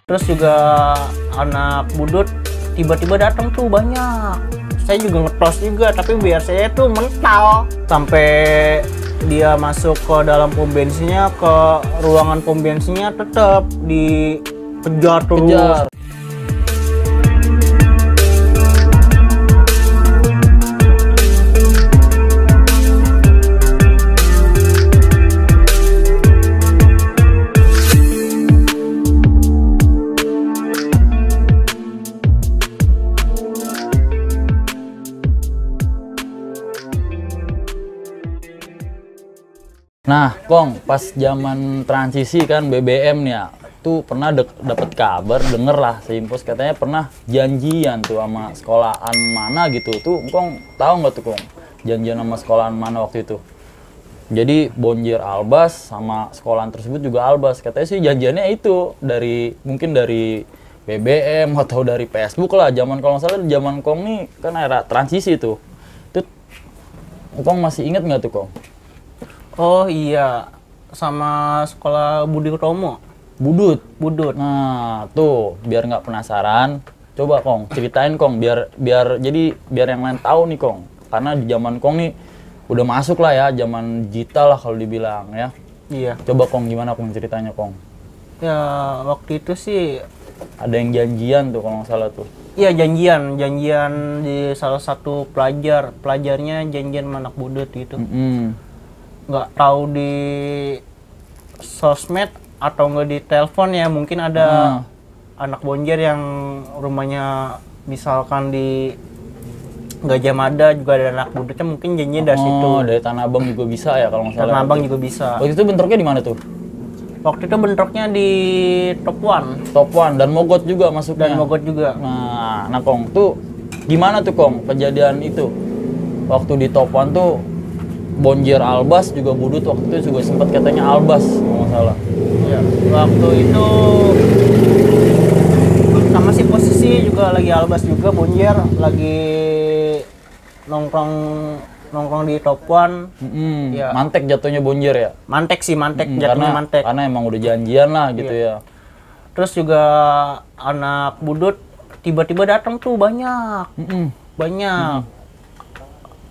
Terus juga anak budut tiba-tiba datang tuh banyak. Saya juga ngetos juga, tapi biar saya tuh mental. Sampai dia masuk ke dalam pom bensinnya, ke ruangan pom bensinnya tetap dikejar terus. Nah, Kong, pas zaman transisi kan BBM nih ya, tuh pernah dapet kabar, denger lah seimpos katanya pernah janjian tuh sama sekolahan mana gitu. Tuh, Kong tahu nggak tuh, Kong? Janjian sama sekolahan mana waktu itu? Jadi Bonjer Albas sama sekolahan tersebut juga Albas. Katanya sih janjiannya itu mungkin dari BBM atau dari Facebook lah. Zaman kalau nggak salah zaman Kong nih kan era transisi tuh. Tuh, Kong masih inget nggak tuh, Kong? Oh iya, sama sekolah Budi Utomo. Budut. Nah, tuh biar nggak penasaran, coba Kong ceritain Kong biar yang lain tahu nih Kong. Karena di zaman Kong nih udah masuk lah ya, zaman digital lah kalau dibilang ya. Iya. Coba Kong gimana Kong ceritanya Kong? Ya waktu itu sih ada yang janjian tuh kalau nggak salah tuh. iya janjian di salah satu pelajarnya janjian sama anak budut gitu. Nggak tahu di sosmed atau nggak di telepon ya, mungkin ada anak Bonjer yang rumahnya misalkan di Gajah Mada, juga ada anak budutnya mungkin janjinya dari situ. Dari Tanah Abang juga bisa ya kalau nggak salah. Tanah Abang juga bisa. Waktu itu bentroknya di mana tuh? Waktu itu bentroknya di Top One Dan Mogot juga masuknya. Nah Kong tuh gimana tuh Kong kejadian itu? Waktu di Top One tuh Bonjer Albas juga budut waktu itu juga sempat katanya Albas kalau nggak salah. Ya, waktu itu sama si posisi juga lagi Albas juga, Bonjer lagi nongkrong di Top One. Ya. Mantek jatuhnya Bonjer ya? Mantek jatuhnya mantek. Karena emang udah janjian lah gitu ya. Terus juga anak budut tiba-tiba datang tuh banyak.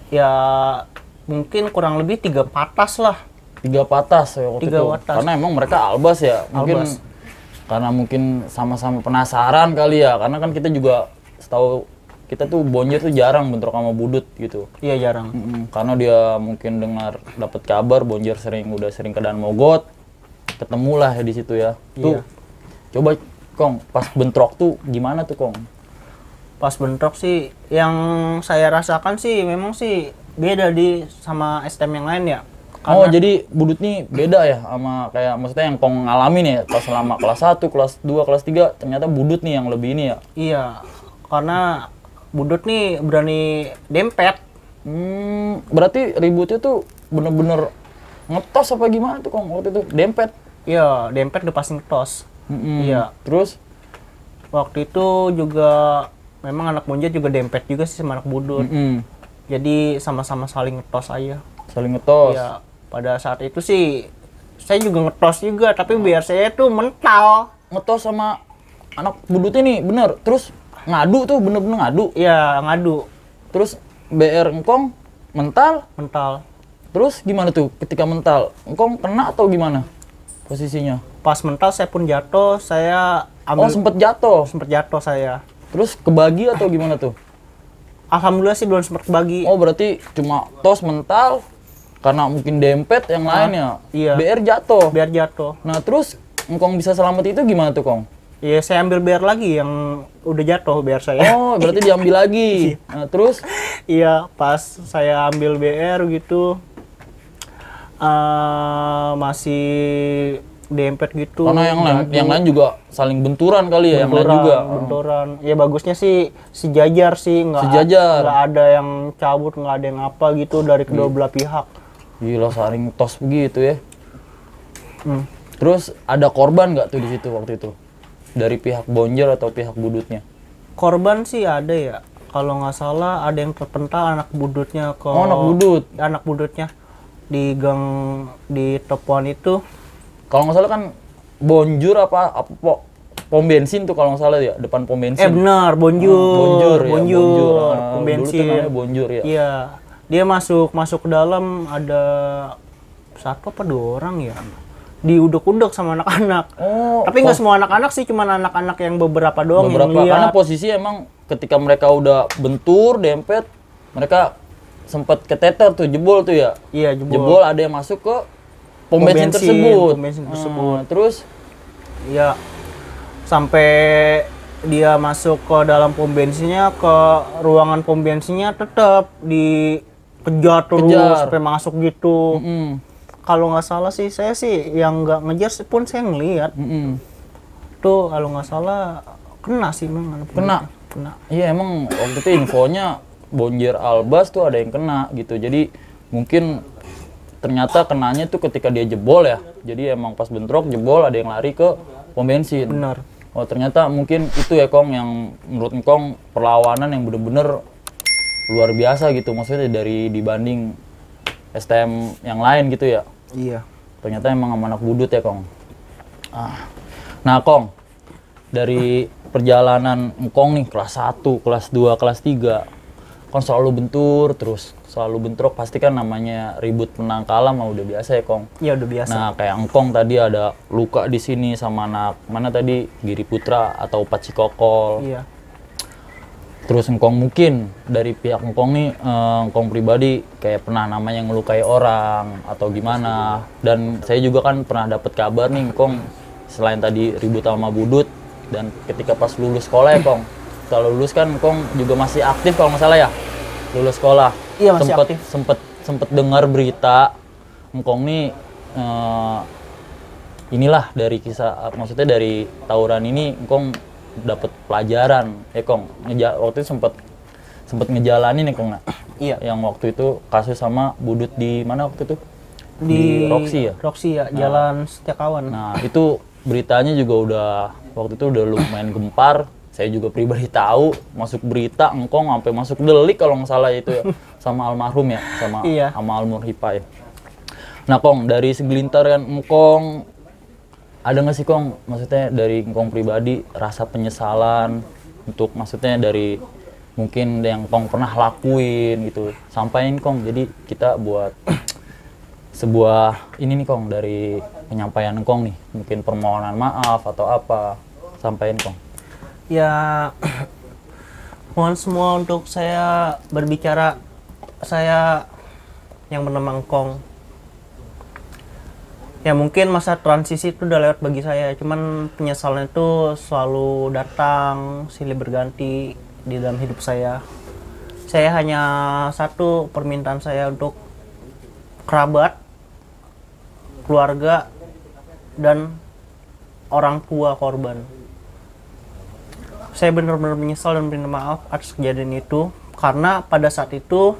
Ya mungkin kurang lebih 3 patas lah. 3 patas ya waktu itu. Karena emang mereka Albas ya. Karena mungkin sama-sama penasaran kali ya. Karena kan kita juga setahu kita tuh Bonjer tuh jarang bentrok sama budut gitu. Iya jarang. Karena dia mungkin dapat kabar Bonjer udah sering ke Dan Mogot. Ketemulah ya di situ ya. Tuh. Coba Kong, pas bentrok tuh gimana tuh Kong? Pas bentrok sih yang saya rasakan sih memang sih beda sama STM yang lain ya. Karena jadi budut nih beda ya sama kayak maksudnya yang Kong ngalamin ya pas selama kelas 1, kelas 2, kelas 3 ternyata budut nih yang lebih ini ya. Iya. Karena budut nih berani dempet. Berarti ributnya tuh bener-bener ngetos apa gimana tuh Kong waktu itu? Dempet? Iya, dempet udah pasti ngetos. Iya. Terus? Waktu itu juga memang anak Bonjer juga dempet juga sih sama anak budut. Jadi sama-sama saling ngetos aja. Saling ngetos? Iya. Pada saat itu sih saya juga ngetos juga, tapi biar saya tuh mental. Ngetos sama anak budutnya nih, bener. Terus ngadu tuh, bener-bener ngadu? Iya, ngadu. Terus BR Engkong mental? Mental. Terus gimana tuh ketika mental? Engkong kena atau gimana posisinya? Pas mental saya pun jatuh, saya ambil... Oh, sempet jatuh? Sempet jatuh saya. Terus kebagi atau gimana tuh? Alhamdulillah sih belum sempat kebagi. Oh berarti cuma tos mental karena mungkin dempet yang lainnya. Iya. BR jatuh. BR jatuh. Nah terus Engkong bisa selamat itu gimana tuh Kong? Iya saya ambil BR lagi yang udah jatuh BR saya. Oh berarti diambil lagi. Nah terus? Iya pas saya ambil BR gitu masih dempet gitu. Karena yang lain juga saling benturan kali ya, yang lain juga. Benturan. Ya bagusnya sih sejajar sih, nggak ada yang cabut, nggak ada yang apa gitu dari kedua belah pihak. Gila saling tos begitu ya. Terus ada korban nggak tuh di situ waktu itu? Dari pihak Bonjer atau pihak budutnya? Korban sih ada ya. Kalau nggak salah ada yang terpental anak budutnya ke. Oh anak budut. Anak budutnya di gang di Top One itu. Kalau nggak salah kan Bonjur apa pom bensin tuh kalau nggak salah ya, depan pom bensin. Benar, Bonjour. Bonjour. Pom Dulu tuh bensin. namanya Bonjour ya. Iya. Dia masuk ke dalam, ada satu apa 2 orang ya. Diudek-udek sama anak-anak. Tapi nggak semua anak-anak sih, cuman anak-anak yang beberapa doang yang lihat. Karena posisi emang ketika mereka udah bentur, dempet, mereka sempat keteter tuh, jebol tuh ya. Iya, Jebol ada yang masuk ke pom bensin tersebut. Terus ya sampai dia masuk ke dalam pom bensinnya, ke ruangan pom bensinnya tetap dikejar terus sampai masuk gitu. Kalau nggak salah sih, saya sih yang nggak ngejar pun saya ngelihat. Tuh kalau nggak salah kena sih memang. Kena. Iya emang waktu itu infonya Bonjour Albas tuh ada yang kena gitu. Jadi mungkin ternyata kenanya tuh ketika dia jebol ya. Jadi emang pas bentrok jebol ada yang lari ke pom bensin. Benar. Oh ternyata mungkin itu ya Kong yang menurut Kong perlawanan yang bener-bener luar biasa gitu. Maksudnya dari dibanding STM yang lain gitu ya. Iya. Ternyata emang sama anak budut ya Kong. Nah Kong, dari perjalanan Kong nih kelas 1, kelas 2, kelas 3 kan selalu bentur terus, selalu bentrok, pasti kan namanya ribut menang kalah mah udah biasa ya Kong. Iya udah biasa. Nah kayak Engkong tadi ada luka di sini sama anak mana tadi, Giri Putra atau Paci Kokol. Iya. Terus Engkong mungkin dari pihak Engkong nih, Engkong pribadi kayak pernah namanya ngelukai orang atau gimana. Dan saya juga kan pernah dapat kabar nih Engkong selain tadi ribut sama budut, dan ketika pas lulus sekolah ya Kong. Kalau lulus kan Engkong juga masih aktif kalau nggak salah ya, lulus sekolah. Iya masih aktif. Sempet dengar berita Engkong nih inilah dari kisah, maksudnya dari tawuran ini Engkong dapat pelajaran ya Kong. Waktu itu sempet ngejalanin ya Kong. Iya. Yang waktu itu kasus sama budut di mana waktu itu? Di Roxy ya? Roxy ya, Jalan Setiakawan. Nah itu beritanya juga udah waktu itu udah lumayan gempar. Saya juga pribadi tahu, masuk berita Engkong sampai masuk delik kalau nggak salah itu ya, sama almarhum ya, sama almarhum Hipa ya. Nah Kong, dari segelintir kan Engkong, ada nggak sih Kong, maksudnya dari Engkong pribadi rasa penyesalan untuk maksudnya dari mungkin yang Kong pernah lakuin gitu, sampaikan Kong. Jadi kita buat sebuah ini nih Kong dari penyampaian Kong nih, mungkin permohonan maaf atau apa, sampaikan Kong. Ya, mohon semua untuk saya berbicara, saya yang bernama Engkong. Ya mungkin masa transisi itu udah lewat bagi saya, cuman penyesalan itu selalu datang, silih berganti di dalam hidup saya. Saya hanya satu permintaan saya untuk kerabat, keluarga, dan orang tua korban. Saya benar-benar menyesal dan minta maaf atas kejadian itu, karena pada saat itu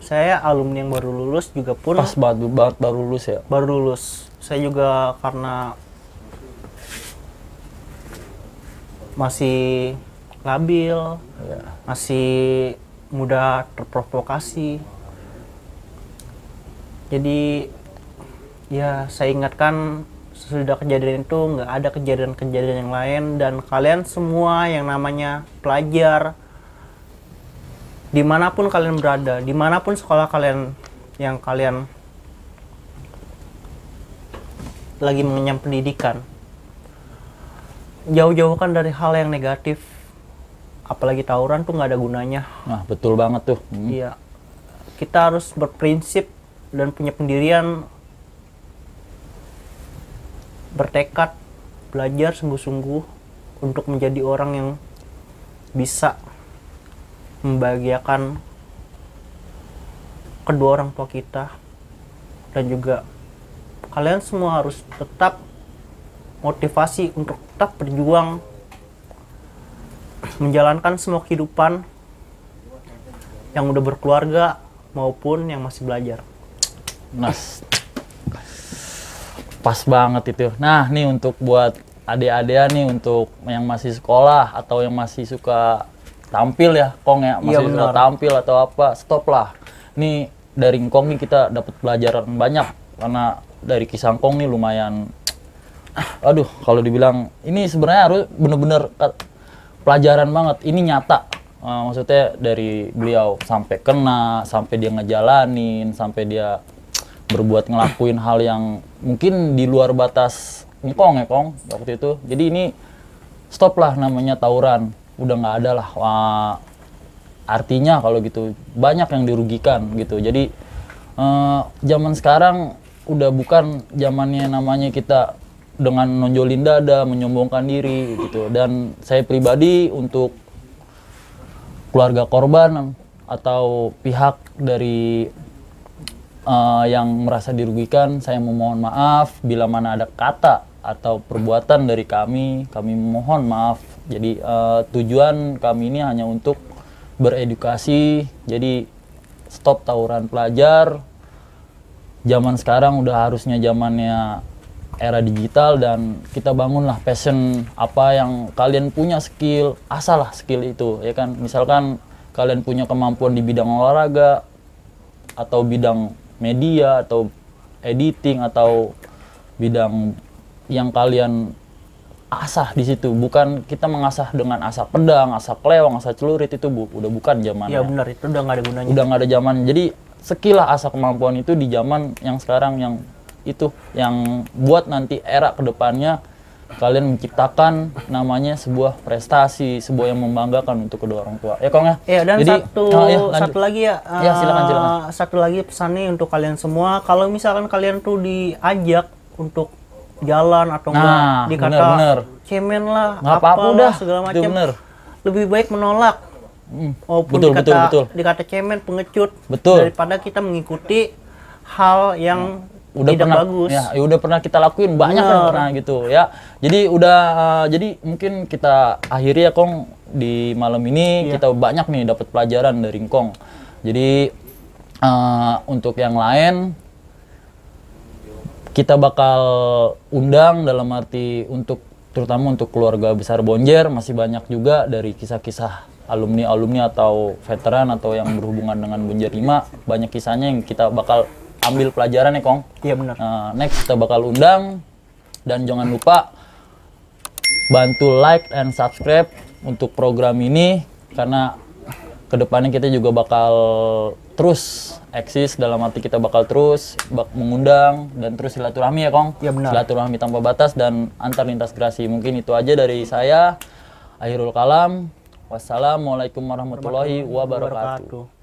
saya alumni yang baru lulus juga pun. Pas banget baru lulus ya? Baru lulus. Saya juga karena masih labil, masih mudah terprovokasi. Jadi ya saya ingatkan, sudah kejadian itu nggak ada kejadian-kejadian yang lain, dan kalian semua yang namanya pelajar, dimanapun kalian berada, dimanapun sekolah kalian yang kalian lagi mengenyam pendidikan, jauh-jauhkan dari hal yang negatif, apalagi tawuran tuh nggak ada gunanya. Nah betul banget tuh. Iya, kita harus berprinsip dan punya pendirian, bertekad belajar sungguh-sungguh untuk menjadi orang yang bisa membahagiakan kedua orang tua kita, dan juga kalian semua harus tetap motivasi untuk tetap berjuang menjalankan semua kehidupan yang udah berkeluarga maupun yang masih belajar. Nas. Pas banget itu. Nah, nih untuk buat adik-adik nih, untuk yang masih sekolah atau yang masih suka tampil ya, Kong ya, masih suka tampil atau apa, stop lah. Nih dari Kong nih kita dapat pelajaran banyak, karena dari kisah Kong nih lumayan aduh kalau dibilang ini sebenarnya harus bener-bener pelajaran banget, ini nyata. Maksudnya dari beliau sampai kena, sampai dia ngejalanin, sampai dia berbuat ngelakuin hal yang mungkin di luar batas ngkong ya Kong waktu itu. Jadi ini stop lah namanya tawuran, udah nggak ada lah. Artinya kalau gitu banyak yang dirugikan gitu. Jadi zaman sekarang udah bukan zamannya namanya kita dengan nonjolin dada, menyombongkan diri gitu. Dan saya pribadi untuk keluarga korban atau pihak dari yang merasa dirugikan, saya memohon maaf bila mana ada kata atau perbuatan dari kami mohon maaf. Jadi tujuan kami ini hanya untuk beredukasi. Jadi stop tawuran pelajar. Zaman sekarang udah harusnya zamannya era digital, dan kita bangunlah passion apa yang kalian punya, skill, asalah skill itu ya kan. Misalkan kalian punya kemampuan di bidang olahraga atau bidang media atau editing atau bidang yang kalian asah di situ. Bukan kita mengasah dengan asah pedang, asah kelewang, asah celurit, itu udah bukan zamannya. Iya benar, itu udah nggak ada gunanya. Udah nggak ada zaman. Jadi skill lah, asah kemampuan itu di zaman yang sekarang, yang itu yang buat nanti era kedepannya kalian menciptakan namanya sebuah prestasi, sebuah yang membanggakan untuk kedua orang tua. Ya Kong ya. Iya, dan jadi, satu lagi ya. Ya silakan. Satu lagi pesannya untuk kalian semua, kalau misalkan kalian tuh diajak untuk jalan atau enggak dikata bener. cemen lah, nggak apa-apa udah segala macam, lebih baik menolak. Walaupun betul. dikata cemen, pengecut, betul, daripada kita mengikuti hal yang udah tidak pernah bagus. Ya udah pernah kita lakuin, banyak yang pernah gitu ya. Jadi udah jadi mungkin kita akhiri ya Kong di malam ini. Kita banyak nih dapat pelajaran dari Kong. Jadi untuk yang lain kita bakal undang, dalam arti untuk terutama untuk keluarga besar Bonjer, masih banyak juga dari kisah-kisah alumni atau veteran atau yang berhubungan dengan Bonjer 5, banyak kisahnya yang kita bakal ambil pelajaran ya Kong. Iya benar. Next kita bakal undang, dan jangan lupa bantu like and subscribe untuk program ini, karena kedepannya kita juga bakal terus eksis, dalam arti kita bakal terus mengundang dan terus silaturahmi ya Kong. Iya benar. Silaturahmi tanpa batas dan antar lintas generasi. Mungkin itu aja dari saya. Akhirul kalam. Wassalamualaikum warahmatullahi wabarakatuh.